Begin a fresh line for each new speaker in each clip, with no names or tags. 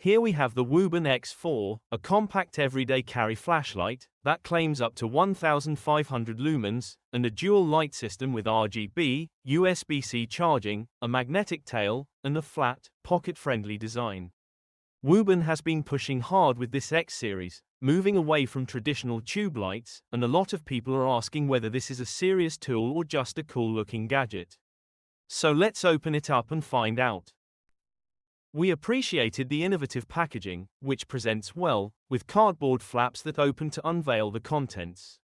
Here we have the Wuben X4, a compact everyday carry flashlight that claims up to 1,500 lumens and a dual light system with RGB, USB-C charging, a magnetic tail, and a flat, pocket-friendly design. Wuben has been pushing hard with this X series, moving away from traditional tube lights, and a lot of people are asking whether this is a serious tool or just a cool-looking gadget. So let's open it up and find out. We appreciated the innovative packaging, which presents well, with cardboard flaps that open to unveil the contents.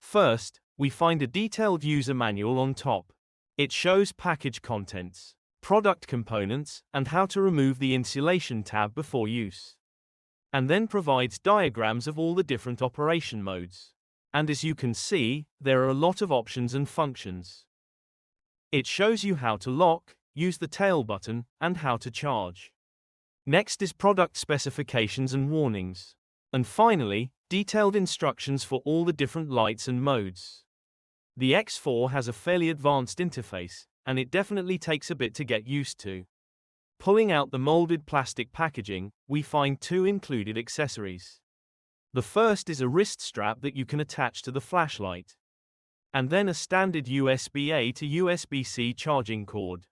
First, we find a detailed user manual on top. It shows package contents, product components, and how to remove the insulation tab before use. And then provides diagrams of all the different operation modes. And as you can see, there are a lot of options and functions. It shows you how to lock, use the tail button, and how to charge. Next is product specifications and warnings. And finally, detailed instructions for all the different lights and modes. The X4 has a fairly advanced interface, and it definitely takes a bit to get used to. Pulling out the molded plastic packaging, we find two included accessories. The first is a wrist strap that you can attach to the flashlight. And then a standard USB-A to USB-C charging cord.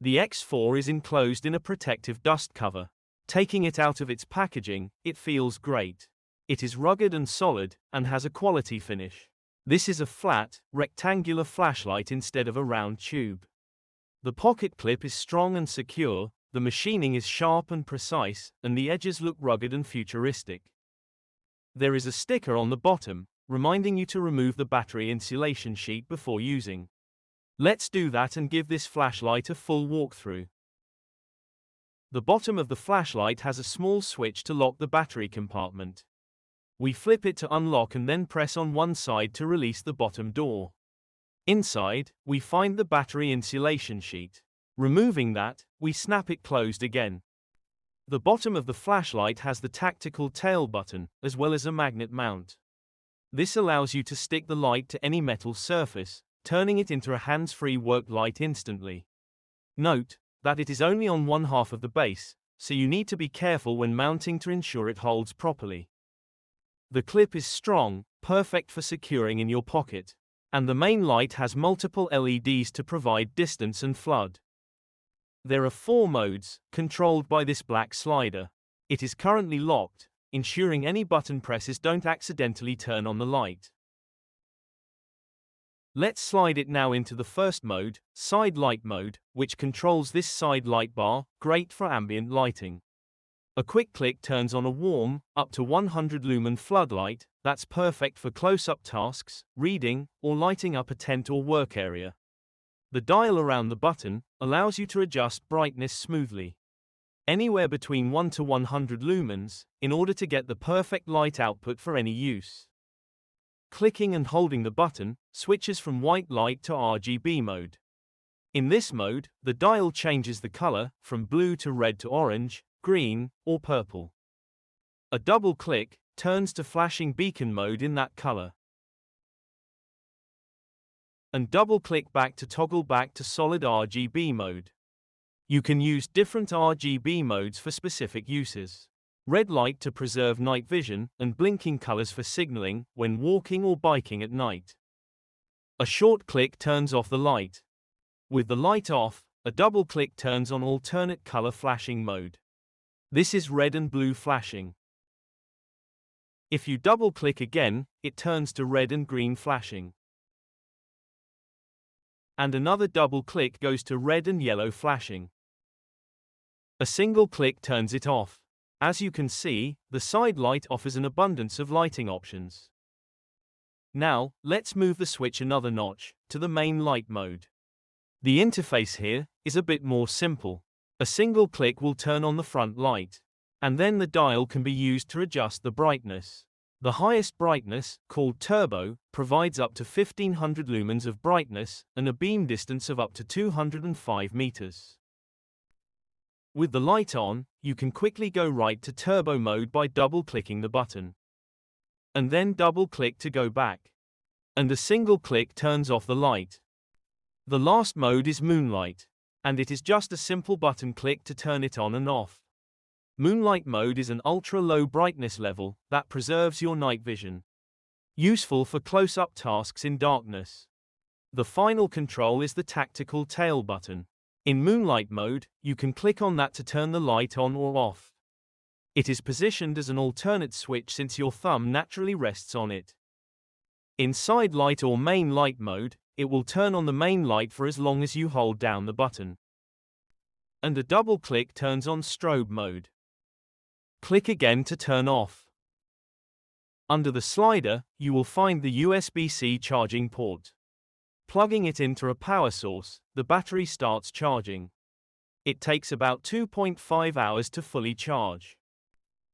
The X4 is enclosed in a protective dust cover. Taking it out of its packaging, it feels great. It is rugged and solid, and has a quality finish. This is a flat, rectangular flashlight instead of a round tube. The pocket clip is strong and secure, the machining is sharp and precise, and the edges look rugged and futuristic. There is a sticker on the bottom, reminding you to remove the battery insulation sheet before using. Let's do that and give this flashlight a full walkthrough. The bottom of the flashlight has a small switch to lock the battery compartment. We flip it to unlock and then press on one side to release the bottom door. Inside, we find the battery insulation sheet. Removing that, we snap it closed again. The bottom of the flashlight has the tactical tail button, as well as a magnet mount. This allows you to stick the light to any metal surface, turning it into a hands-free work light instantly. Note that it is only on one half of the base, so you need to be careful when mounting to ensure it holds properly. The clip is strong, perfect for securing in your pocket, and the main light has multiple LEDs to provide distance and flood. There are 4 modes, controlled by this black slider. It is currently locked, ensuring any button presses don't accidentally turn on the light. Let's slide it now into the first mode, side light mode, which controls this side light bar, great for ambient lighting. A quick click turns on a warm, up to 100 lumen floodlight, that's perfect for close-up tasks, reading, or lighting up a tent or work area. The dial around the button allows you to adjust brightness smoothly, anywhere between 1 to 100 lumens, in order to get the perfect light output for any use. Clicking and holding the button switches from white light to RGB mode. In this mode, the dial changes the color from blue to red to orange, green, or purple. A double click turns to flashing beacon mode in that color. And double click back to toggle back to solid RGB mode. You can use different RGB modes for specific uses. Red light to preserve night vision, and blinking colors for signaling when walking or biking at night. A short click turns off the light. With the light off, a double click turns on alternate color flashing mode. This is red and blue flashing. If you double click again, it turns to red and green flashing. And another double click goes to red and yellow flashing. A single click turns it off. As you can see, the side light offers an abundance of lighting options. Now, let's move the switch another notch, to the main light mode. The interface here is a bit more simple. A single click will turn on the front light, and then the dial can be used to adjust the brightness. The highest brightness, called turbo, provides up to 1500 lumens of brightness and a beam distance of up to 205 meters. With the light on, you can quickly go right to turbo mode by double-clicking the button. And then double-click to go back. And a single click turns off the light. The last mode is moonlight, and it is just a simple button click to turn it on and off. Moonlight mode is an ultra-low brightness level that preserves your night vision. Useful for close-up tasks in darkness. The final control is the tactical tail button. In moonlight mode, you can click on that to turn the light on or off. It is positioned as an alternate switch since your thumb naturally rests on it. In side light or main light mode, it will turn on the main light for as long as you hold down the button. And a double click turns on strobe mode. Click again to turn off. Under the slider, you will find the USB-C charging port. Plugging it into a power source, the battery starts charging. It takes about 2.5 hours to fully charge.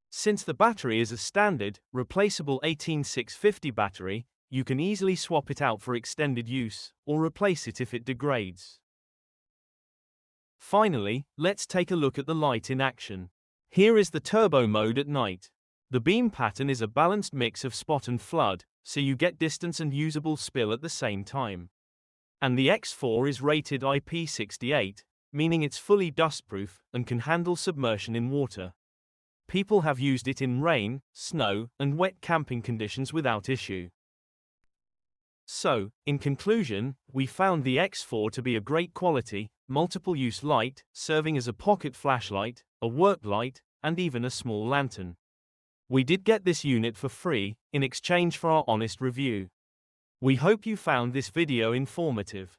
Since the battery is a standard, replaceable 18650 battery, you can easily swap it out for extended use, or replace it if it degrades. Finally, let's take a look at the light in action. Here is the turbo mode at night. The beam pattern is a balanced mix of spot and flood, so you get distance and usable spill at the same time. And the X4 is rated IP68, meaning it's fully dustproof and can handle submersion in water. People have used it in rain, snow, and wet camping conditions without issue. So, in conclusion, we found the X4 to be a great quality, multiple-use light, serving as a pocket flashlight, a work light, and even a small lantern. We did get this unit for free, in exchange for our honest review. We hope you found this video informative.